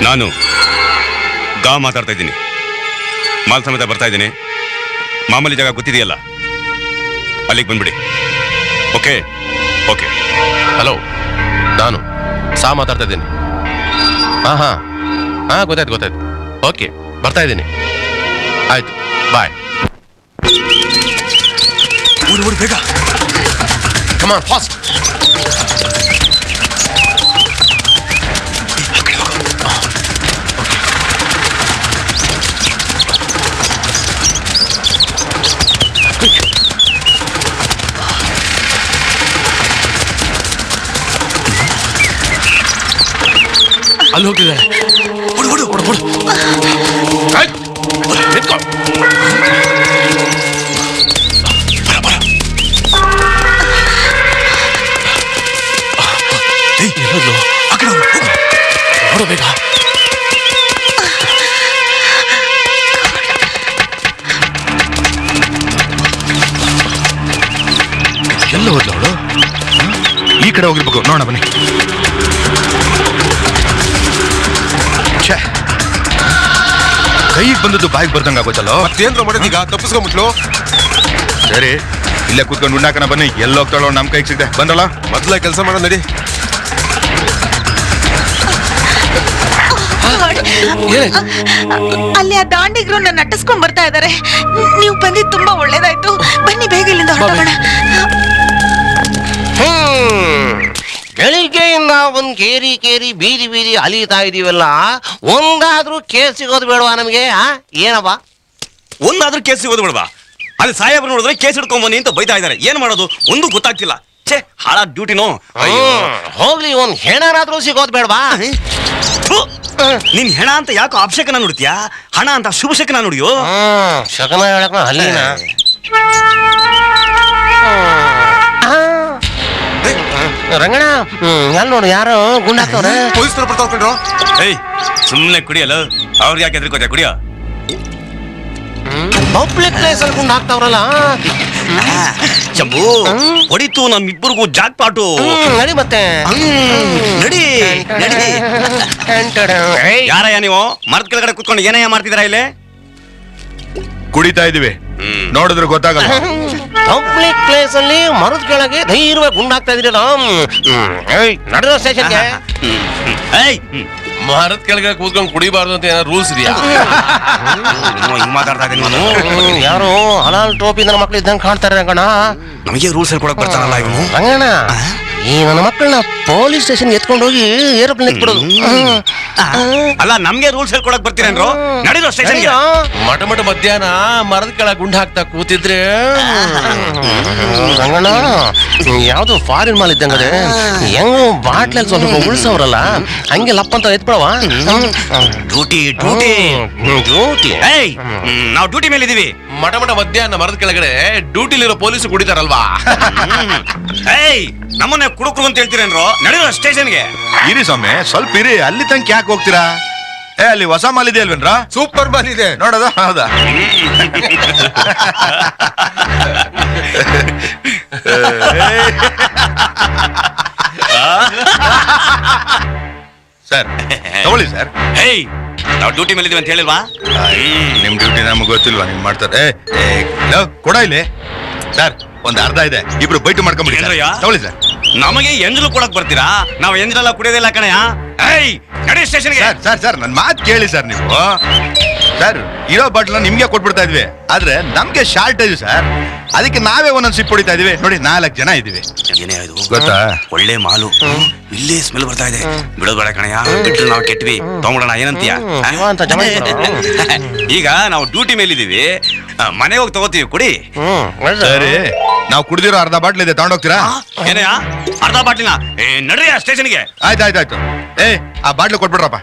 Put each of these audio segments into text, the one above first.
ನಾನು ಮಾತಾಡ್ತಾ ಇದ್ದೀನಿ. ಮಾಲ್ ಸಮೇತ ಬರ್ತಾ ಇದ್ದೀನಿ. ಮಾಮೂಲಿ ಜಾಗ ಗೊತ್ತಿದೆಯಲ್ಲ, ಅಲ್ಲಿಗೆ ಬಂದ್ಬಿಡಿ. Okay okay. ಹಲೋ, ನಾನು ಮಾತಾಡ್ತಾ ಇದ್ದೀನಿ. ಹಾ ಗೊತ್ತಾಯ್ತು. ಓಕೆ, ಬರ್ತಾ ಇದ್ದೀನಿ. ಆಯ್ತು, ಬಾಯ್. ಬೇಗ ಕಮ್ ಆನ್, ಫಾಸ್ಟ್. ಅಲ್ಲಿ ಹೋಗ್ತಿದ್ದಾರೆ. ಬೇಗ ಎಲ್ಲ ಹೋದ್ಲ ಅವಳು? ಈ ಕಡೆ ಹೋಗಿರ್ಬೇಕು. ನೋಡ ಬನ್ನಿ. ಕೈಗೆ ಬಂದದ್ದು ಬಾಯಿಗೆ ಬರ್ದಂಗ ಆಗೋಚಲ್ಲ. ಮತ್ತೇನ್ರ ಮಾಡೋದೀಗ? ತಪ್ಪಿಸ್ಕೊಂಬಿಟ್ಲು. ಸರಿ, ಇಲ್ಲೇ ಕೂತ್ಕೊಂಡು ಉಣ್ಣಾಕನ ಬನ್ನಿ. ಎಲ್ಲ ಹೋಗ್ತಾಳೋ ನಮ್ ಕೈಗೆ ಸಿಗ್ದೆ. ಬಂದಲ್ಲ, ಮೊದ್ಲ ಕೆಲಸ ಮಾಡೋ ನಡಿ. ಅಲ್ಲಿ ಆ ದಾಂಡಿಗರು ನನ್ನ ನಟಿಸ್ಕೊಂಡ್ ಬರ್ತಾ ಇದಾರೆ. ನೀವು ಬಂದಿದ್ದು ತುಂಬಾ ಒಳ್ಳೇದಾಯ್ತು. ಬನ್ನಿ ಬೇಗ ಇಲ್ಲಿಂದ ಹೊರಟೋಗೋಣ. ಬೆಳಿಗ್ಗೆಯಿಂದ ಒಂದ್ ಕೇರಿ ಬೀದಿ ಅಲಿತಾ ಇದೀವಲ್ಲ, ಒಂದಾದ್ರೂ ಕೇಸ್ ಸಿಗೋದು ಬೇಡವಾ ನಮಗೆ? ಏನಪ್ಪ, ಒಂದಾದ್ರೂ ಕೇಸ್ ಸಿಗೋದು ಬೇಡವಾ? ಅಲ್ಲಿ ಸಾಹೇಬ್ರು ನೋಡಿದ್ರೆ ಕೇಸ್ ಹಿಡ್ಕೊಂಬನ್ನಿ ಅಂತ ಬೈತಾ ಇದಾರೆ. ಏನ್ ಮಾಡೋದು ಒಂದು ಗೊತ್ತಾಗ್ತಿಲ್ಲ. ಛೇ, ಹಾಳಾದ ಡ್ಯೂಟಿನೋ. ಹೋಗ್ಲಿ, ಒಂದ್ ಹೆಣನಾದ್ರೂ ಸಿಗೋದು ಬೇಡವಾ? ನಿನ್ ಹೆಣ ಅಂತ ಯಾಕೋ ಅಪಶಕನ ನುಡಿತೀಯಾ? ಹಣ ಅಂತ ಶುಭ ಶಕನ ನುಡಿಯೋ. ಶಕನ ಹೇಳಕ್ ಅಲ್ಲಿನ ರಂಗಣ, ಎಲ್ಲಿ ನೋಡು, ಯಾರು ಗುಂಡ್ ಹಾಕ್ತವ್ರೆ? ಪೊಲೀಸ್ನವ್ರು ಬರ್ತಾ ಹೋಗ್ಕೊಂಡ್ರು. ಏಯ್, ಸುಮ್ಮನೆ ಕುಡಿಯಲ್ಲ. ಅವ್ರು ಯಾಕೆ ಎದ್ರಿಕೋತ ಕುಡಿಯೋ? ಪಬ್ಲಿಕ್ ಪ್ಲೇಸ್ ಅಲ್ಲಿ ಗುಂಡ್ ಹಾಕ್ತಾವ್ರಲ್ಲ. ಚಂಬು ಹೊಡಿತು ನಮ್ಮಿಬ್ಬರಿಗೂ ಜಾಕ್ ಪಾಟು. ನಡಿ ಮತ್ತೆ, ನಡಿ ನಡಿ. ಯಾರಯ್ಯ ನೀವು? ಮರದ ಕೆಳಗಡೆ ಕುತ್ಕೊಂಡು ಏನಯ್ಯ ಮಾಡ್ತಿದ್ದೀರಾ ಇಲ್ಲಿ? ಕುಡಿತಾ ಇದೀವಿ. ನೋಡಿದ್ರೆ ಗೊತ್ತಾಗಲ್ಲ. ಪಬ್ಲಿಕ್ ಪ್ಲೇಸ್ ಅಲ್ಲಿ ಮರದ ಕೆಳಗೆ ಧೈರ್ಯವಾಗಿ ಗುಂಡ್ ಹಾಕ್ತಾ ಇದೀರಲ್ಲ. ನಡೆದ ಸ್ಟೇಷನ್ಗೆ. ಮರದ ಕೆಳಗೆ ಕೂತ್ಕೊಂಡು ಕುಡಿಬಾರ್ದು ಅಂತ ಏನಾದ್ರು ರೂಲ್ಸ್ ಇದೆಯಾ? ಹಿಂಗ್ ಮಾತಾಡ್ತಾ ಇದ್ದೀನಿ ನಾನು. ಯಾರು ಹಲಾಲ್ ಟೋಪಿ ನನ್ನ ಮಕ್ಳು ಇದ್ದಂಗೆ ಕಾಣ್ತಾರೆ ರಂಗಣ್ಣ. ನಮಗೆ ರೂಲ್ಸ್ ಹೇಳ್ಕೊಡಕ್ ಬರ್ತಾರಲ್ಲ ಇವನು. ರಂಗಣ್ಣ, ಈ ನನ್ನ ಮಕ್ಕಳನ್ನ ಪೊಲೀಸ್ ಸ್ಟೇಷನ್ ಎತ್ಕೊಂಡು ಹೋಗಿ ಏರೋಪ್ಲೇನ್ ಎತ್ಬಿಡೋದು. ಅಲ್ಲ, ನಮ್ಗೆ ರೂಲ್ಸ್ ಹೇಳ್ಕೊಡಕ್ ಬರ್ತೀರೇನ್ರು? ನಡೀರೋ ಸ್ಟೇಷನ್ಗೆ. ಮಠ ಮಧ್ಯಾಹ್ನ ಮರದ ಕೆಳಗೆ ಗುಂಡ್ ಹಾಕ್ತಾ ಕೂತಿದ್ರೆ ರಂಗಣ್ಣ, ಯಾವ್ದು ಫಾರಿನ್ ಮಾಲ್ ಇದ್ದಂಗದೆ. ಹೆಂಗ ಬಾಟ್ಲಲ್ಲಿ ಸ್ವಲ್ಪ ಉಳಿಸವ್ರಲ್ಲ, ಹಂಗೆ ಲಪ್ಪ ಅಂತ ಎತ್ಬಿಡವ. ಡ್ಯೂಟಿ ನಾವು ಡ್ಯೂಟಿ ಮೇಲೆ ಇದೀವಿ. ಮಠ ಮಧ್ಯಾಹ್ನ ಮರದ ಕೆಳಗಡೆ ಡ್ಯೂಟಿಲಿರೋ ಪೊಲೀಸ್ ಕುಡಿತಾರಲ್ವಾ? ನಮ್ಮನ್ನ ಕುಡುಕ್ರು ಅಂತ ಹೇಳ್ತೀರೇನ್ರು? ನಡೆಯುವ ಸ್ಟೇಷನ್ಗೆ. ಇರಿ ಸ್ವಾಮಿ, ಸ್ವಲ್ಪ ಇರಿ. ಅಲ್ಲಿ ತನಕ ಯಾಕೆ ಹೋಗ್ತೀರಾ? ಅಲ್ಲಿ ಹೊಸ ಮಾಲ್ ಇದೆ ಅಲ್ವೇನ್ರ? ಸೂಪರ್ ಮಾಲ್ ಇದೆ ನೋಡೋದ. ಹೌದಾ? ಸರ್ ತಗೊಳ್ಳಿ ಸರ್. ನಾವು ಡ್ಯೂಟಿ ಮೇಲೆ ಇದೀವಿ ಅಂತ ಹೇಳಿಲ್ವಾ? ನಿಮ್ ಡ್ಯೂಟಿ ನಮ್ಗೆ ಗೊತ್ತಿಲ್ವಾ? ನಿಮ್ ಮಾಡ್ತಾರೆ. ಕೊಡ ಇಲ್ಲಿ ಸರ್, ಒಂದ್ ಅರ್ಧ ಇದೆ. ಇಬ್ರು ಬೈಟ್ ಮಾಡ್ಕೊಂಡ್ಬಿಡಿ. ತಗೊಳ್ಳಿ ಸರ್. ನಮಗೆ ಎಂಜಲು ಕೊಡಕ್ ಬರ್ತೀರಾ? ನಾವು ಎಂಜಲೆಲ್ಲ ಕುಡಿಯೋದಿಲ್ಲ ಕಣಯ್ಯ. ನಡಿ ಸ್ಟೇಷನ್ಗೆ. ಸರ್ ನನ್ ಮಾತು ಕೇಳಿ ಸರ್. ನೀವು ಸರ್ ಇರೋ ಬಾಟ್ಲ ನಿಮ್ಗೆ ಕೊಟ್ಬಿಡ್ತಾ ಇದ್ವಿ, ಆದ್ರೆ ನಮ್ಗೆ ಶಾರ್ಟೇಜ್ ಸರ್. ಅದಕ್ಕೆ ನಾವೇ ಒಂದೊಂದು ಸಿಪ್ ಹೊಡಿತಾ ಇದೀವಿ. ನೋಡಿ, 4 ಜನ ಇದೀವಿ. ಏನೇ ಆಯ್ತು ಗೊತ್ತಾ? ಒಳ್ಳೆ ಮಾಲು. ಇಲ್ಲೇ ಸ್ಮೆಲ್ ಬರ್ತಾ ಇದೆ. ಬಿಡೋದ್ ಬೇಡ ಕಣಯ್ಯ. ಬಿಟ್ರೆ ನಾವು ಕೆಟ್ವಿ. ತಗೊಂಡೋಣ, ಏನಂತೀಯ? ಈಗ ನಾವು ಡ್ಯೂಟಿ ಮೇಲಿದೀವಿ. ಮನೆಗೆ ಹೋಗಿ ತಗೋತೀವಿ. ಕುಡಿ. ಸರಿ, ನಾವು ಕುಡಿದಿರೋ ಅರ್ಧ ಬಾಟ್ಲ್ ಇದೆ, ತಗೊಂಡೋಗ್ತೀರಾ? ಏನಯ್ಯ, ಅರ್ಧ ಬಾಟ್ಲಿನ? ನಡ್ರಿ ಸ್ಟೇಷನ್ಗೆ. ಆಯ್ತು. ಆ ಬಾಟ್ಲು ಕೊಟ್ಬಿಡ್ರಪ್ಪ.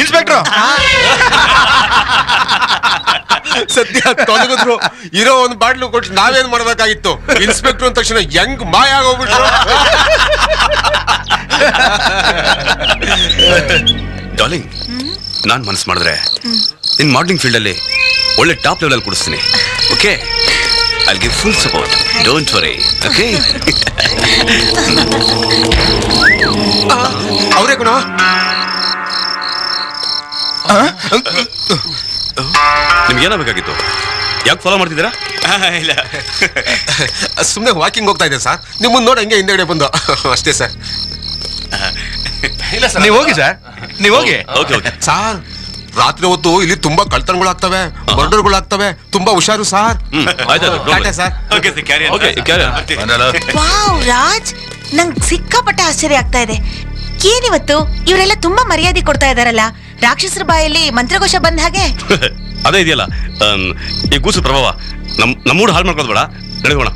ಇನ್ಸ್ಪೆಕ್ಟ್ರು, ಸದ್ಯ ತೊಲಗಿದ್ರು. ಇರೋ ಒಂದು ಬಾಟ್ಲು ಕೊಟ್ಟು ನಾವೇನ್ ಮಾಡ್ಬೇಕಾಗಿತ್ತು? ಇನ್ಸ್ಪೆಕ್ಟರ್ ಅಂದ ತಕ್ಷಣ ಹೆಂಗ್ ಮಾಯ ಆಗೋಗ್ಬಿಟ್ರು. ಡಾರ್ಲಿಂಗ್, ನಾನ್ ಮನಸ್ಸು ಮಾಡಿದ್ರೆ ಇನ್ ಮಾಡಲಿಂಗ್ ಫೀಲ್ಡ್ ಅಲ್ಲಿ ಒಳ್ಳೆ ಟಾಪ್ ಲೆವೆಲ್ ಅಲ್ಲಿ ಕೊಡಿಸ್ತೀನಿ. Okay, I'll give full support. Don't worry. Okay? ಅವರೇ ಕಣ. ನಿಮ್ಗೆ ಏನಾಗಬೇಕಾಗಿತ್ತು? ಯಾಕೆ ಫಾಲೋ ಮಾಡ್ತಿದ್ದೀರಾ? ಇಲ್ಲ ಸುಮ್ಮನೆ ವಾಕಿಂಗ್ ಹೋಗ್ತಾ ಇದೆ ಸರ್. ನಿಮ್ಮನ್ನ ನೋಡಿ ಹಂಗೆ ಹಿಂದೆಗಡೆ ಬಂದು ಅಷ್ಟೇ ಸರ್. ಇಲ್ಲ ನೀವ್ ಹೋಗಿ ಸರ್, ನೀವ್ ಹೋಗಿ. Okay okay. ಸಾರ್ ರಾತ್ರಿ ಹೊತ್ತು ಇಲ್ಲಿ ತುಂಬಾ ಕಳ್ತನಗಳಾಗ್ತವೆ, ಮರ್ಡರ್ಗಳಾಗ್ತವೆ, ತುಂಬಾ ಹುಷಾರು sir. Tata sir. Wow Raj, ನಂಗ್ ಸಿಕ್ಕಾಪಟ್ಟೆ ಆಶ್ಚರ್ಯ ಆಗ್ತಾ ಇದೆ. ಏನಿವತ್ತು ಇವರೆಲ್ಲ ತುಂಬಾ ಮರ್ಯಾದೆ ಕೊಡ್ತಾ ಇದಾರಲ್ಲ, ರಾಕ್ಷಸರ ಬಾಯಲ್ಲಿ ಮಂತ್ರಘೋಷ ಬಂದ ಹಾಗೆ. ಅದೇ ಇದೆಯಲ್ಲ ಈ ಕೂಸು ಪ್ರಭಾವ. ನಮ್ಮೂಡು ಹಾಳು ಮಾಡ್ಕೋದ್ ಬೇಡ, ನಡೆಯೋಣ.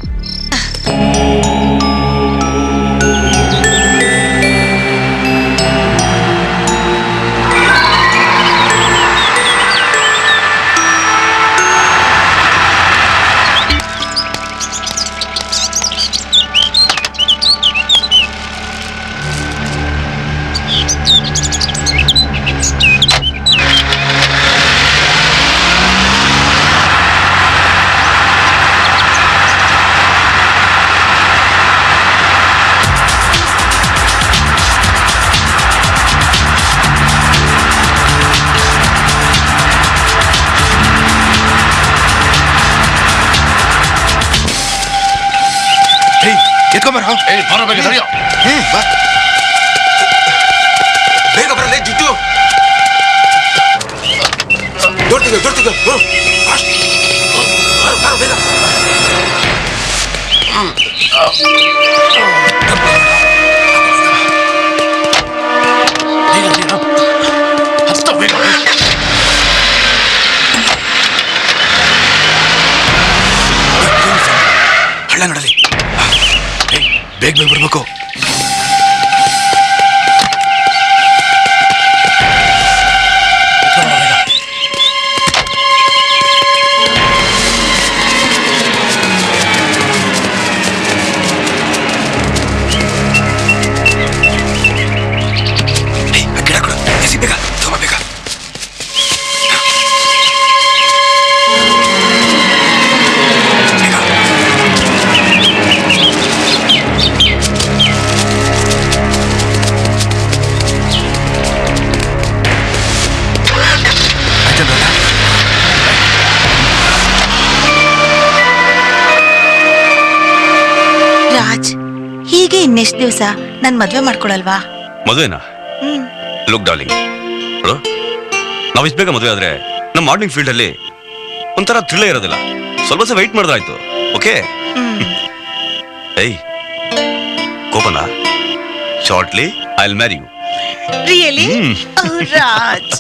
ಎತ್ಕೊಂಬರ ಬೇಗ ಬರಲೇ ಜಿಟ್ಟು. ದೊಡ್ಡ ಬೇಗ. ಹಳ್ಳ ನೋಡಲಿ. ಬೇಗ ಬೇಗ ಬರ್ಬೇಕು. ಗಿಡ ಕೊಡು, ಬೇಗ ತಗೋ ಬೇಗ. ರಾಜ್, ಹೀಗೆ ಇನ್ನೆಷ್ಟು ದಿವಸ ನನ್ ಮದ್ವೆ ಮಾಡ್ಕೊಳಲ್ವಾ? ಮದುವೆನಾ? ಲುಕ್ ಡಾರ್ಲಿಂಗ್, ನಾವಿಷ್ಟು ಬೇಗ ಮದುವೆ ಆದ್ರೆ ನಮ್ಮ ಮಾಡಲಿಂಗ್ ಫೀಲ್ಡ್ ಅಲ್ಲಿ ಒಂಥರ ಥ್ರಿಲ್ಲೇ ಇರೋದಿಲ್ಲ. ಸ್ವಲ್ಪ ದಿವಸ ವೆಯ್ಟ್ ಮಾಡಿದ್ರಾಯ್ತು. ಓಕೆ? ಏಯ್ ಕೋಪನ, shortly I will marry you. Really? Raj